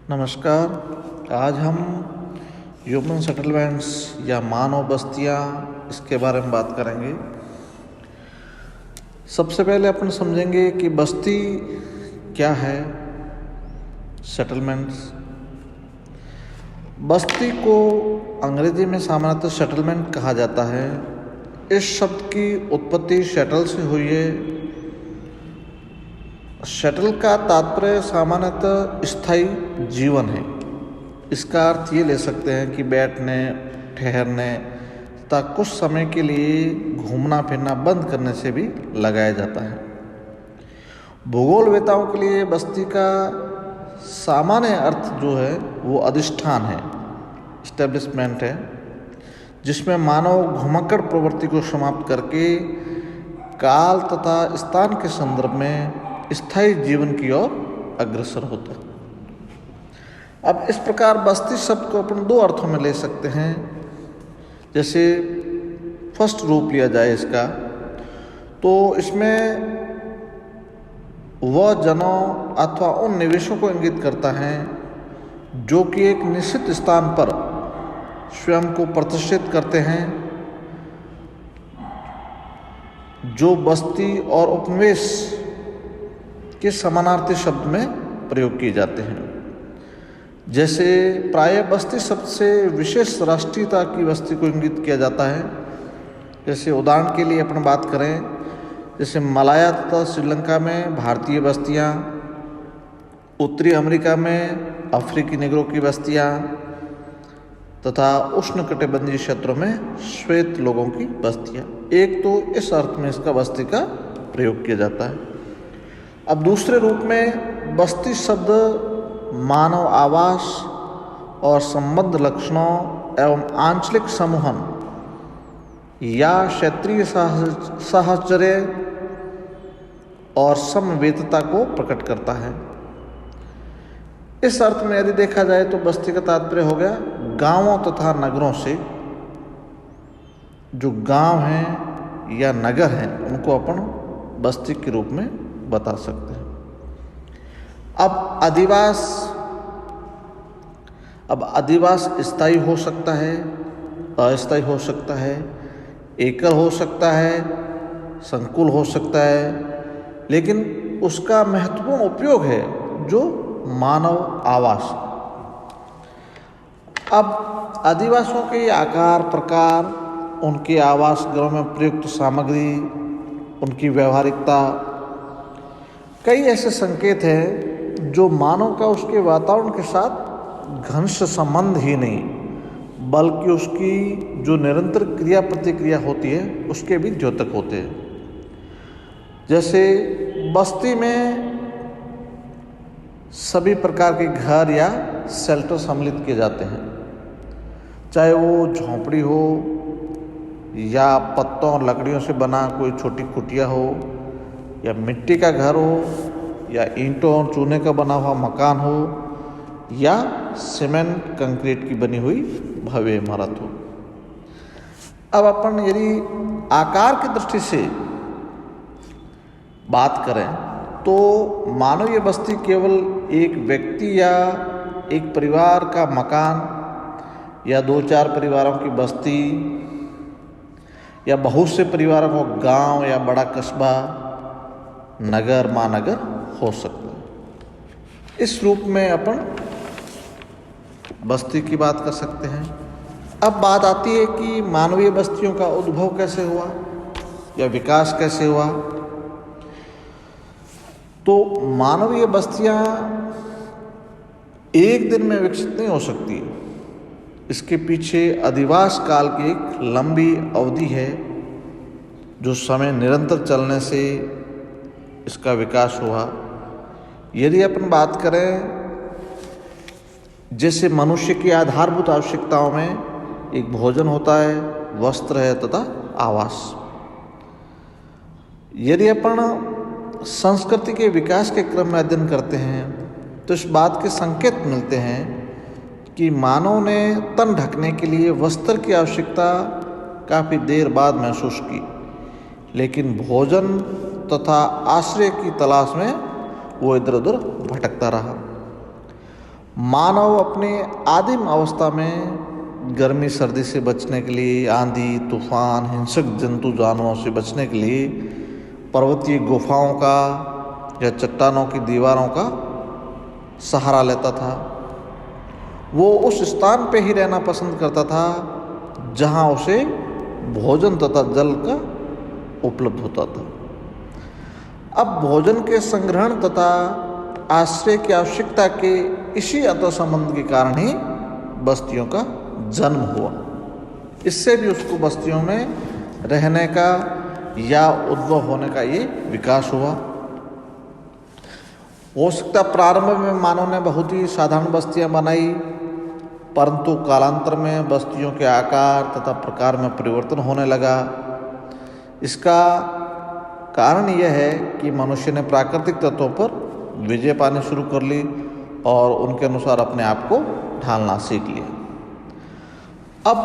नमस्कार। आज हम ह्यूमन सेटलमेंट्स या मानव बस्तियाँ इसके बारे में बात करेंगे। सबसे पहले अपन समझेंगे कि बस्ती क्या है। सेटलमेंट्स, बस्ती को अंग्रेजी में सामान्यतः सेटलमेंट कहा जाता है। इस शब्द की उत्पत्ति शटल से हुई है। शटल का तात्पर्य सामान्यतः स्थायी जीवन है। इसका अर्थ ये ले सकते हैं कि बैठने, ठहरने तथा कुछ समय के लिए घूमना फिरना बंद करने से भी लगाया जाता है। भूगोलवेताओं के लिए बस्ती का सामान्य अर्थ जो है वो अधिष्ठान है, एस्टेब्लिशमेंट है, जिसमें मानव घुमक्कड़ प्रवृत्ति को समाप्त करके काल तथा स्थान के संदर्भ में स्थायी जीवन की ओर अग्रसर होता है। अब इस प्रकार बस्ती शब्द को अपन दो अर्थों में ले सकते हैं। जैसे फर्स्ट रूप लिया जाए इसका, तो इसमें वह जनों अथवा उन निवेशों को इंगित करता है जो कि एक निश्चित स्थान पर स्वयं को प्रतिष्ठित करते हैं, जो बस्ती और उपनिवेश के समानार्थी शब्द में प्रयोग किए जाते हैं। जैसे प्रायः बस्ती शब्द से विशेष राष्ट्रीयता की बस्ती को इंगित किया जाता है। जैसे उदाहरण के लिए अपन बात करें, जैसे मलाया तथा श्रीलंका में भारतीय बस्तियाँ, उत्तरी अमेरिका में अफ्रीकी निगरों की बस्तियाँ तथा उष्णकटिबंधीय क्षेत्रों में श्वेत लोगों की बस्तियाँ। एक तो इस अर्थ में इसका बस्ती का प्रयोग किया जाता है। अब दूसरे रूप में बस्ती शब्द मानव आवास और संबद्ध लक्षणों एवं आंचलिक समूहन या क्षेत्रीय साहचर्य और समवेतता को प्रकट करता है। इस अर्थ में यदि देखा जाए तो बस्ती का तात्पर्य हो गया गांवों तथा नगरों से। जो गांव हैं या नगर हैं उनको अपन बस्ती के रूप में बता सकते हैं। अब अधिवास स्थायी हो सकता है, अस्थायी हो सकता है, एकल हो सकता है, संकुल हो सकता है, लेकिन उसका महत्वपूर्ण उपयोग है जो मानव आवास। अब अधिवासों के आकार, प्रकार, उनके आवास गृहों में प्रयुक्त सामग्री, उनकी व्यवहारिकता, कई ऐसे संकेत हैं जो मानव का उसके वातावरण के साथ घनिष्ठ संबंध ही नहीं बल्कि उसकी जो निरंतर क्रिया प्रतिक्रिया होती है उसके भी द्योतक होते हैं। जैसे बस्ती में सभी प्रकार के घर या शेल्टर सम्मिलित किए जाते हैं, चाहे वो झोंपड़ी हो या पत्तों और लकड़ियों से बना कोई छोटी कुटिया हो, या मिट्टी का घर हो, या ईंटों और चूने का बना हुआ मकान हो, या सीमेंट कंक्रीट की बनी हुई भव्य इमारत हो। अब अपन यदि आकार की दृष्टि से बात करें तो मानवीय बस्ती केवल एक व्यक्ति या एक परिवार का मकान या दो चार परिवारों की बस्ती या बहुत से परिवारों का गांव या बड़ा कस्बा, नगर, महानगर हो सकता है। इस रूप में अपन बस्ती की बात कर सकते हैं। अब बात आती है कि मानवीय बस्तियों का उद्भव कैसे हुआ या विकास कैसे हुआ। तो मानवीय बस्तियां एक दिन में विकसित नहीं हो सकती। इसके पीछे अधिवास काल की एक लंबी अवधि है, जो समय निरंतर चलने से इसका विकास हुआ। यदि अपन बात करें, जैसे मनुष्य की आधारभूत आवश्यकताओं में एक भोजन होता है, वस्त्र है तथा आवास। यदि अपन संस्कृति के विकास के क्रम में अध्ययन करते हैं तो इस बात के संकेत मिलते हैं कि मानव ने तन ढकने के लिए वस्त्र की आवश्यकता काफ़ी देर बाद महसूस की, लेकिन भोजन तथा आश्रय की तलाश में वो इधर उधर भटकता रहा। मानव अपने आदिम अवस्था में गर्मी सर्दी से बचने के लिए, आंधी तूफान हिंसक जंतु जानवरों से बचने के लिए पर्वतीय गुफाओं का या चट्टानों की दीवारों का सहारा लेता था। वो उस स्थान पे ही रहना पसंद करता था जहाँ उसे भोजन तथा जल का उपलब्ध होता था। अब भोजन के संग्रहण तथा आश्रय की आवश्यकता के इसी अंतर्संबंध के कारण ही बस्तियों का जन्म हुआ। इससे भी उसको बस्तियों में रहने का या उद्भव होने का ये विकास हुआ। हो सकता प्रारंभ में मानव ने बहुत ही साधारण बस्तियां बनाई, परंतु कालांतर में बस्तियों के आकार तथा प्रकार में परिवर्तन होने लगा। इसका कारण यह है कि मनुष्य ने प्राकृतिक तत्वों पर विजय पानी शुरू कर ली और उनके अनुसार अपने आप को ढालना सीख लिया। अब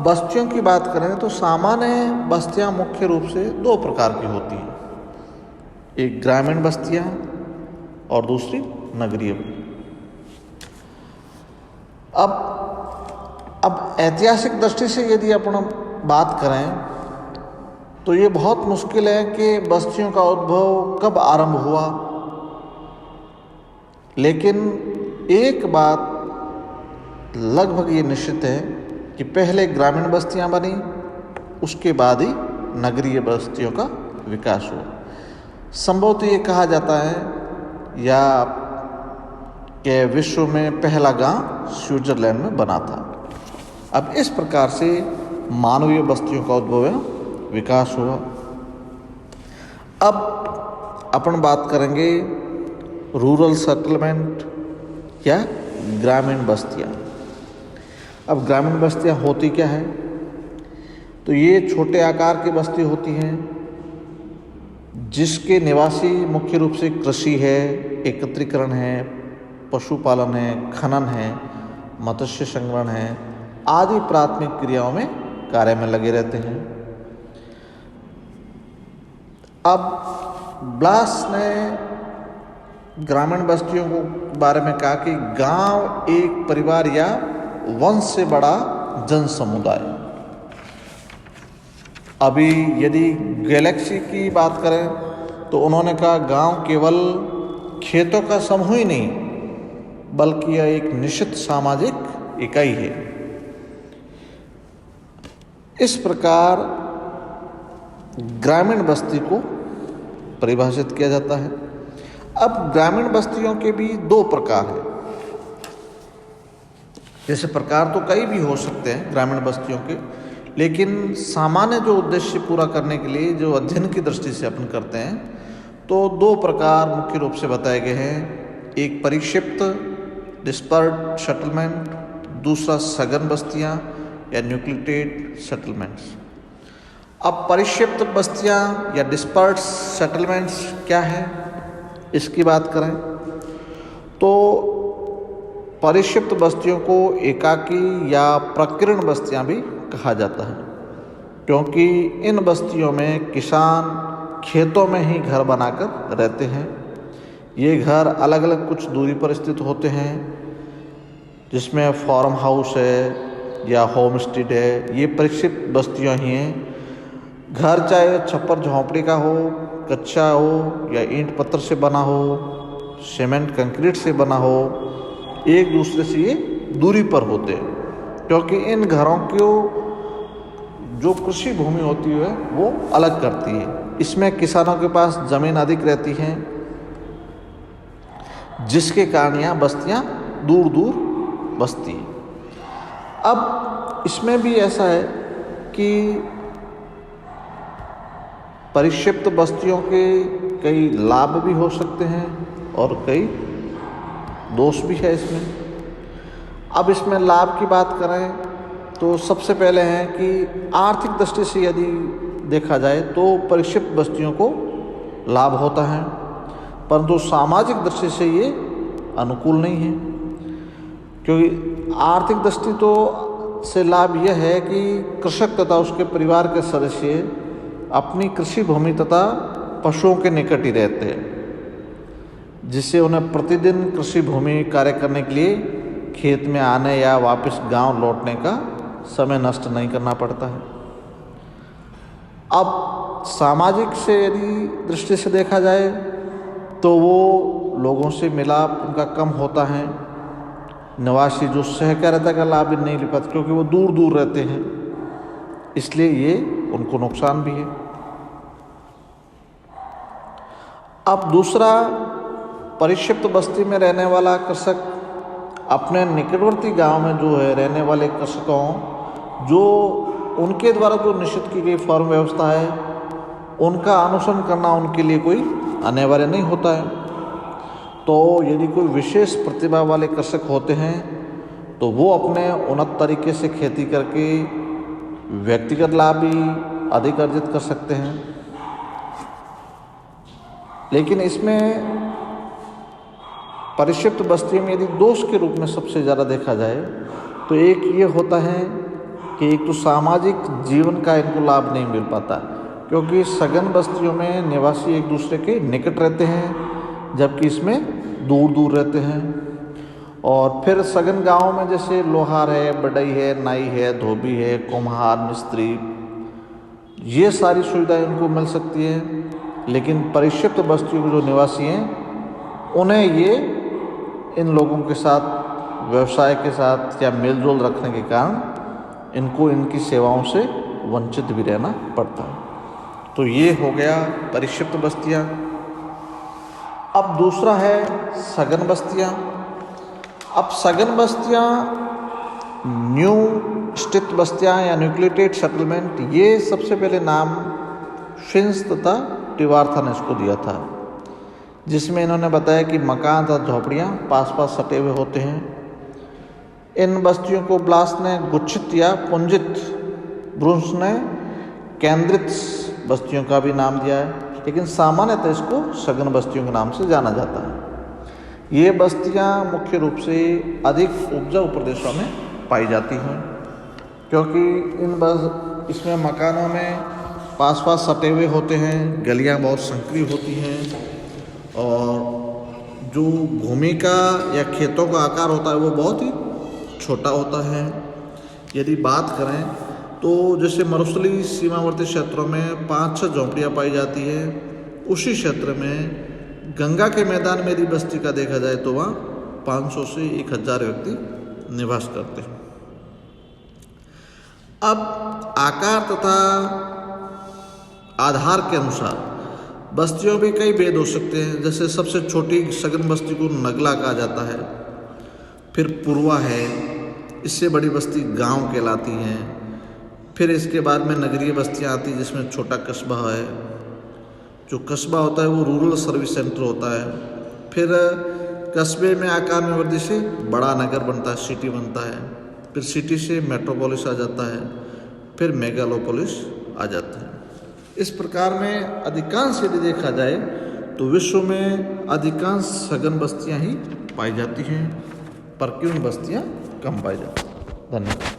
बस्तियों की बात करें तो सामान्य बस्तियां मुख्य रूप से दो प्रकार की होती हैं, एक ग्रामीण बस्तियां और दूसरी नगरीय। अब ऐतिहासिक दृष्टि से यदि अपन बात करें तो ये बहुत मुश्किल है कि बस्तियों का उद्भव कब आरंभ हुआ, लेकिन एक बात लगभग ये निश्चित है कि पहले ग्रामीण बस्तियां बनी, उसके बाद ही नगरीय बस्तियों का विकास हुआ। संभवतः ये कहा जाता है या कि विश्व में पहला गांव स्विट्जरलैंड में बना था। अब इस प्रकार से मानवीय बस्तियों का उद्भव या विकास हुआ। अब अपन बात करेंगे रूरल सेटलमेंट या ग्रामीण बस्तियां। अब ग्रामीण बस्तियां होती क्या है, तो ये छोटे आकार की बस्ती होती हैं जिसके निवासी मुख्य रूप से कृषि है, एकत्रीकरण है, पशुपालन है, खनन है, मत्स्य संग्रहण है आदि प्राथमिक क्रियाओं में कार्य में लगे रहते हैं। अब ब्लास ने ग्रामीण बस्तियों के बारे में कहा कि गांव एक परिवार या वंश से बड़ा जन समुदाय। अभी यदि गैलेक्सी की बात करें तो उन्होंने कहा गांव केवल खेतों का समूह ही नहीं बल्कि यह एक निश्चित सामाजिक इकाई है। इस प्रकार ग्रामीण बस्ती को परिभाषित किया जाता है। अब ग्रामीण बस्तियों के भी दो प्रकार हैं। जैसे प्रकार तो कई भी हो सकते हैं ग्रामीण बस्तियों के, लेकिन सामान्य जो उद्देश्य पूरा करने के लिए जो अध्ययन की दृष्टि से अपन करते हैं तो दो प्रकार मुख्य रूप से बताए गए हैं। एक परिक्षिप्त डिस्पर्ड सेटलमेंट, दूसरा सघन बस्तियां या न्यूक्लिएटेड सेटलमेंट्स। अब परिक्षिप्त बस्तियां या डिस्पर्ड सेटलमेंट्स क्या है, इसकी बात करें तो परिक्षिप्त बस्तियों को एकाकी या प्रकीर्ण बस्तियां भी कहा जाता है, क्योंकि इन बस्तियों में किसान खेतों में ही घर बनाकर रहते हैं। ये घर अलग अलग कुछ दूरी पर स्थित होते हैं, जिसमें फार्म हाउस है या होम स्टे है। ये परिक्षिप्त बस्तियां ही हैं। घर चाहे छप्पर झोंपड़ी का हो, कच्चा हो या ईंट पत्थर से बना हो, सीमेंट कंक्रीट से बना हो, एक दूसरे से ये दूरी पर होते हैं, क्योंकि इन घरों को जो कृषि भूमि होती है वो अलग करती है। इसमें किसानों के पास ज़मीन अधिक रहती हैं, जिसके कारण यहाँ बस्तियाँ दूर दूर बसती हैं। अब इसमें भी ऐसा है कि परिक्षिप्त बस्तियों के कई लाभ भी हो सकते हैं और कई दोष भी है इसमें। अब इसमें लाभ की बात करें तो सबसे पहले है कि आर्थिक दृष्टि से यदि देखा जाए तो परिक्षिप्त बस्तियों को लाभ होता है, परंतु सामाजिक दृष्टि से ये अनुकूल नहीं है, क्योंकि आर्थिक दृष्टि तो से लाभ यह है कि कृषक तथा उसके परिवार के सदस्य अपनी कृषि भूमि तथा पशुओं के निकट ही रहते हैं, जिससे उन्हें प्रतिदिन कृषि भूमि कार्य करने के लिए खेत में आने या वापस गांव लौटने का समय नष्ट नहीं करना पड़ता है। अब सामाजिक से यदि दृष्टि से देखा जाए तो वो लोगों से मिलाप उनका कम होता है। निवासी जो सहकारिता का लाभ भी नहीं ले पाते क्योंकि वो दूर दूर रहते हैं, इसलिए ये उनको नुकसान भी है। अब दूसरा, परिक्षिप्त बस्ती में रहने वाला कृषक अपने निकटवर्ती गांव में जो है रहने वाले कृषकों, जो उनके द्वारा जो निश्चित की गई फॉर्म व्यवस्था है उनका अनुसरण करना उनके लिए कोई अनिवार्य नहीं होता है। तो यदि कोई विशेष प्रतिभा वाले कृषक होते हैं तो वो अपने उन्नत तरीके से खेती करके व्यक्तिगत लाभ भी अधिक अर्जित कर सकते हैं। लेकिन इसमें परिक्षिप्त बस्ती में यदि दोष के रूप में सबसे ज़्यादा देखा जाए तो एक ये होता है कि एक तो सामाजिक जीवन का इनको लाभ नहीं मिल पाता, क्योंकि सघन बस्तियों में निवासी एक दूसरे के निकट रहते हैं जबकि इसमें दूर दूर रहते हैं। और फिर सघन गाँव में जैसे लोहार है, बढ़ई है, नाई है, धोबी है, कुम्हार, मिस्त्री, ये सारी सुविधाएं उनको मिल सकती है। लेकिन परिक्षिप्त बस्तियों के जो निवासी हैं उन्हें ये इन लोगों के साथ व्यवसाय के साथ या मेलजोल रखने के कारण इनको इनकी सेवाओं से वंचित भी रहना पड़ता है। तो ये हो गया परिक्षिप्त बस्तियाँ। अब दूसरा है सघन बस्तियाँ। अब सघन बस्तियाँ, न्यू स्थित बस्तियाँ या न्यूक्लिएटेड सेटलमेंट, ये सबसे पहले नाम फिंच तथा टिवार्था ने इसको दिया था, जिसमें इन्होंने बताया कि मकान तथा झोपड़ियाँ पास पास सटे हुए होते हैं। इन बस्तियों को ब्लास ने गुच्छित या पुंजित, ब्रुन्स ने केंद्रित बस्तियों का भी नाम दिया है, लेकिन सामान्यतः इसको सघन बस्तियों के नाम से जाना जाता है। ये बस्तियाँ मुख्य रूप से अधिक उपजाऊ प्रदेशों में पाई जाती हैं, क्योंकि इसमें मकानों में पास पास सटे हुए होते हैं, गलियाँ बहुत संकरी होती हैं और जो भूमि का या खेतों का आकार होता है वो बहुत ही छोटा होता है। यदि बात करें तो जैसे मरुस्थलीय सीमावर्ती क्षेत्रों में 5-6 झोंपड़ियाँ पाई जाती है, उसी क्षेत्र में गंगा के मैदान में यदि बस्ती का देखा जाए तो वहाँ 500 से 1000 व्यक्ति निवास करते हैं। अब आकार तथा आधार के अनुसार बस्तियों में कई भेद हो सकते हैं। जैसे सबसे छोटी सघन बस्ती को नगला कहा जाता है, फिर पुरवा है, इससे बड़ी बस्ती गांव कहलाती है। फिर इसके बाद में नगरीय बस्तियां आती हैं जिसमें छोटा कस्बा है, जो कस्बा होता है वो रूरल सर्विस सेंटर होता है। फिर कस्बे में आकार में वृद्धि से बड़ा नगर बनता है, सिटी बनता है। फिर सिटी से मेट्रोपोलिस आ जाता है, फिर मेगालोपोलिस आ जाता है। इस प्रकार में अधिकांश यदि देखा जाए तो विश्व में अधिकांश सघन बस्तियां ही पाई जाती हैं, पर क्यों बस्तियां कम पाई जाती हैं। धन्यवाद।